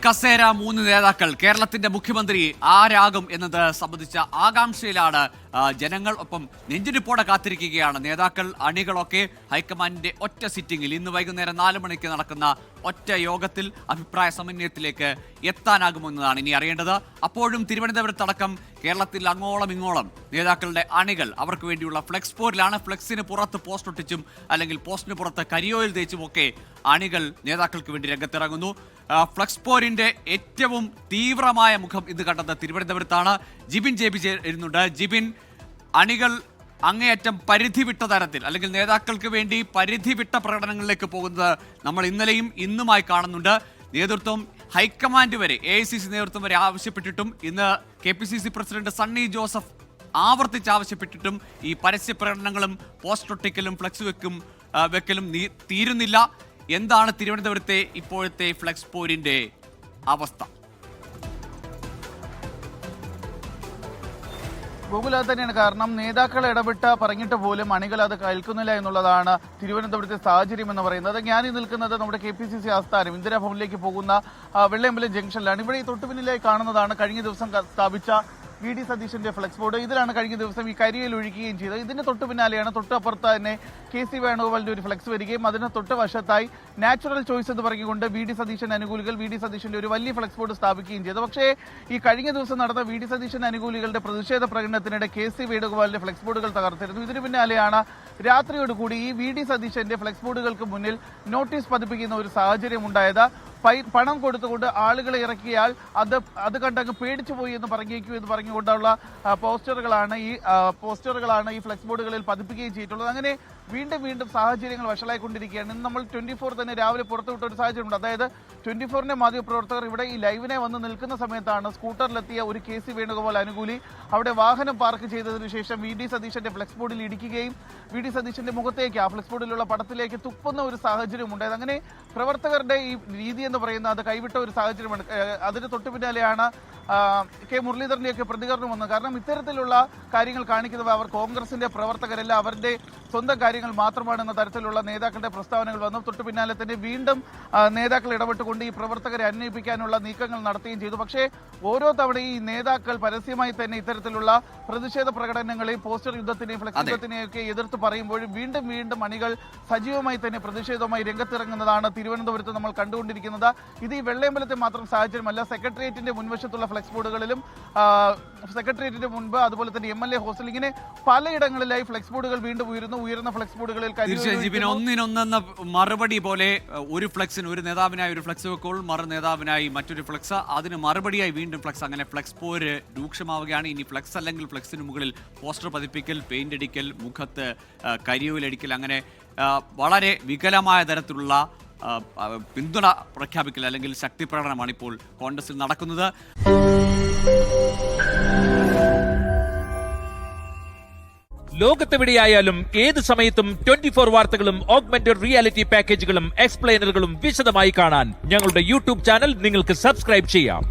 കസേര 3 നേതാക്കൾ. കേരളത്തിന്റെ മുഖ്യമന്ത്രി ആരാകും എന്നത് സംബന്ധിച്ച ആകാംക്ഷയിലാണ് ജനങ്ങൾ. ഒപ്പം നെഞ്ചിടിപ്പോടെ കാത്തിരിക്കുകയാണ് നേതാക്കൾ, അണികളൊക്കെ. ഹൈക്കമാൻഡിന്റെ ഒറ്റ സിറ്റിംഗിൽ ഇന്ന് വൈകുന്നേരം 4 മണിക്ക് നടക്കുന്ന ഒറ്റ യോഗത്തിൽ അഭിപ്രായ സമന്വയത്തിലേക്ക് എത്താനാകുമെന്നതാണ് ഇനി അറിയേണ്ടത്. അപ്പോഴും തിരുവനന്തപുരത്തടക്കം കേരളത്തിൽ അങ്ങോളം ഇങ്ങോളം നേതാക്കളുടെ അണികൾ അവർക്ക് വേണ്ടിയുള്ള ഫ്ലെക്സ് പോരിലാണ്. ഫ്ലെക്സിന് പുറത്ത് പോസ്റ്റ് ഒട്ടിച്ചും അല്ലെങ്കിൽ പോസ്റ്റിന് പുറത്ത് കരിയോയിൽ തേച്ചും ഒക്കെ അണികൾ നേതാക്കൾക്ക് വേണ്ടി രംഗത്തിറങ്ങുന്നു. ഫ്ലക്സ് പോരിന്റെ ഏറ്റവും തീവ്രമായ മുഖം ഇത് കണ്ടത് തിരുവനന്തപുരത്താണ്. ജിബിൻ JB ഇരുന്നുണ്ട്. ജിബിൻ, അണികൾ അങ്ങേയറ്റം പരിധി വിട്ട തരത്തിൽ അല്ലെങ്കിൽ നേതാക്കൾക്ക് വേണ്ടി പരിധി വിട്ട പ്രകടനങ്ങളിലേക്ക് പോകുന്നത് നമ്മൾ ഇന്നലെയും ഇന്നുമായി കാണുന്നുണ്ട്. നേതൃത്വം ഹൈക്കമാൻഡ് വരെ, AICC നേതൃത്വം വരെ ആവശ്യപ്പെട്ടിട്ടും ഇന്ന് KPCC പ്രസിഡന്റ് സണ്ണി ജോസഫ് ആവർത്തിച്ച് ആവശ്യപ്പെട്ടിട്ടും ഈ പരസ്യ പ്രകടനങ്ങളും പോസ്റ്റ് ഒട്ടിക്കലും ഫ്ലക്സ് വെക്കലും തീരുന്നില്ല. എന്താണ് തിരുവനന്തപുരത്തെ ഇപ്പോഴത്തെ ഫ്ലെക്സ് പോരിന്റെ അവസ്ഥ? ഗൂഗിൾ അത് തന്നെയാണ്. കാരണം നേതാക്കൾ ഇടപെട്ട് പറഞ്ഞിട്ട് പോലും അണികൾ അത് കേൾക്കുന്നില്ല എന്നുള്ളതാണ് തിരുവനന്തപുരത്തെ സാഹചര്യം എന്ന് പറയുന്നത്. ഞാൻ നിൽക്കുന്നത് നമ്മുടെ KPCC ആസ്ഥാനം ഇന്ദിരാഭവനിലേക്ക് പോകുന്ന വെള്ളയമ്പലം ജംഗ്ഷനിലാണ്. ഇവിടെ ഈ തൊട്ടുപിന്നിലായി കാണുന്നതാണ് കഴിഞ്ഞ ദിവസം സ്ഥാപിച്ച VD സതീശന്റെ ഫ്ലെക്സ് ബോർഡ്. ഇതിലാണ് കഴിഞ്ഞ ദിവസം ഈ കരിയിൽ ഒഴുകുകയും ചെയ്തത്. ഇതിന് തൊട്ടു പിന്നാലെയാണ് തൊട്ടപ്പുറത്ത് തന്നെ KC വേണുഗോപാലിന്റെ ഒരു ഫ്ലെക്സ് വരികയും അതിന് തൊട്ട് വശത്തായി നാച്ചുറൽ ചോയ്സ് എന്ന് പറഞ്ഞുകൊണ്ട് VD സതീശന്റെ അനുകൂലികൾ VD സതീശന്റെ ഒരു വലിയ ഫ്ലെക്സ് ബോർഡ് സ്ഥാപിക്കുകയും ചെയ്തു. പക്ഷേ ഈ കഴിഞ്ഞ ദിവസം നടന്ന VD സതീശന്റെ അനുകൂലികളുടെ പ്രതിഷേധ പ്രകടനത്തിനിടെ KC വേണുഗോപാലിന്റെ ഫ്ലെക്സ് ബോർഡുകൾ തകർത്തിരുന്നു. ഇതിന് പിന്നാലെയാണ് രാത്രിയോടുകൂടി ഈ VD സതീശന്റെ ഫ്ലെക്സ് ബോർഡുകൾക്ക് മുന്നിൽ നോട്ടീസ് പതിപ്പിക്കുന്ന ഒരു സാഹചര്യം ഉണ്ടായത്. പണം കൊടുത്തുകൊണ്ട് ആളുകളെ ഇറക്കിയാൽ അത് കണ്ടങ്ങ് പേടിച്ചു പോയി എന്ന് പറഞ്ഞേക്കൂ എന്ന് പറഞ്ഞുകൊണ്ടുള്ള പോസ്റ്ററുകളാണ് ഈ ഫ്ലെക്സ് ബോർഡുകളിൽ പതിപ്പിക്കുകയും ചെയ്തിട്ടുള്ളത്. അങ്ങനെ വീണ്ടും സാഹചര്യങ്ങൾ വഷളായിക്കൊണ്ടിരിക്കുകയാണ്. ഇന്ന് നമ്മൾ 24 തന്നെ രാവിലെ പുറത്തുവിട്ട ഒരു സാഹചര്യമുണ്ട്. അതായത് 24ന്റെ മാധ്യമപ്രവർത്തകർ ഇവിടെ ഈ ലൈവിനെ വന്ന് നിൽക്കുന്ന സമയത്താണ് സ്കൂട്ടറിലെത്തിയ ഒരു KC വേണുഗോപാൽ അനുകൂലി അവിടെ വാഹനം പാർക്ക് ചെയ്തതിനു ശേഷം VD സതീശന്റെ ഫ്ലെക്സ് ബോർഡിൽ ഇടിക്കുകയും VD സതീശന്റെ മുഖത്തേക്ക് ആ ഫ്ലെക്സ് ബോർഡിലുള്ള പടത്തിലേക്ക് തുപ്പുന്ന ഒരു സാഹചര്യം ഉണ്ടായത്. അങ്ങനെ പ്രവർത്തകരുടെ ഈ രീതി എന്ന് പറയുന്നത് അത് കൈവിട്ട ഒരു സാഹചര്യമാണ്. അതിന് തൊട്ടു പിന്നാലെയാണ് K മുരളീധരന്റെയൊക്കെ പ്രതികരണം വന്നത്. കാരണം ഇത്തരത്തിലുള്ള കാര്യങ്ങൾ കാണിക്കുന്നത് അവർ കോൺഗ്രസിന്റെ പ്രവർത്തകരല്ല, അവരുടെ സ്വന്തം കാര്യങ്ങൾ മാത്രമാണെന്ന തരത്തിലുള്ള നേതാക്കളുടെ പ്രസ്താവനകൾ വന്നു. തൊട്ടു പിന്നാലെ തന്നെ വീണ്ടും നേതാക്കൾ ഇടപെട്ടുകൊണ്ട് ഈ പ്രവർത്തകരെ അന്വയിപ്പിക്കാനുള്ള നീക്കങ്ങൾ നടത്തുകയും ചെയ്തു. പക്ഷേ ഓരോ തവണ ഈ നേതാക്കൾ പരസ്യമായി തന്നെ ഇത്തരത്തിലുള്ള പ്രതിഷേധ പ്രകടനങ്ങളെയും പോസ്റ്റർ യുദ്ധത്തിനെയും ഫ്ലെക്സ് യുദ്ധത്തിനെയും ഒക്കെ എതിർത്ത് പറയുമ്പോഴും വീണ്ടും അണികൾ സജീവമായി തന്നെ പ്രതിഷേധവുമായി രംഗത്തിറങ്ങുന്നതാണ് തിരുവനന്തപുരത്ത് നമ്മൾ കണ്ടുകൊണ്ടിരിക്കുന്നത്. ഇത് ഈ വെള്ളയമ്പലത്തെ മാത്രം സാഹചര്യമല്ല. സെക്രട്ടേറിയറ്റിന്റെ മുൻവശത്തുള്ള ഫ്ലെക്സ് ബോർഡുകളിലും സെക്രട്ടേറിയറ്റിന്റെ മുൻപ് അതുപോലെ തന്നെ MLA ഹോസ്റ്റൽ ഇങ്ങനെ പലയിടങ്ങളിലായി ഫ്ലെക്സ് ബോർഡുകൾ വീണ്ടും ഉയരുന്ന ഫ്ലെക്സ് ബോർഡുകളിൽ ഒന്നിനൊന്നെന്ന മറുപടി പോലെ ഒരു ഫ്ലെക്സിന് ഒരു നേതാവിനായി ഒരു ഫ്ലെക്സ് വെക്കുമ്പോൾ മറു നേതാവിനായി മറ്റൊരു ഫ്ലെക്സ്, അതിന് മറുപടിയായി വീണ്ടും ഫ്ലെക്സ്. അങ്ങനെ ഫ്ലെക്സ് പോര് രൂക്ഷമാവുകയാണ്. ഇനി ഫ്ലെക്സ് അല്ലെങ്കിൽ ഫ്ലെക്സിന് മുകളിൽ പോസ്റ്റർ പതിപ്പിക്കൽ, പെയിന്റ് അടിക്കൽ, മുഖത്ത് കരിയോയിലടിക്കൽ, അങ്ങനെ വളരെ വികലമായ തരത്തിലുള്ള പിന്തുണ പ്രഖ്യാപിക്കൽ അല്ലെങ്കിൽ ശക്തി പ്രകടനമാണ് ഇപ്പോൾ കോൺഗ്രസിൽ നടക്കുന്നത്. ലോകത്തെവിടെയായാലും ഏത് സമയത്തും 24 വാർത്തകളും ഓഗ്മെന്റഡ് റിയാലിറ്റി പാക്കേജുകളും എക്സ്പ്ലെയിനറുകളും വിശദമായി കാണാൻ ഞങ്ങളുടെ YouTube ചാനൽ നിങ്ങൾക്ക് സബ്സ്ക്രൈബ് ചെയ്യാം.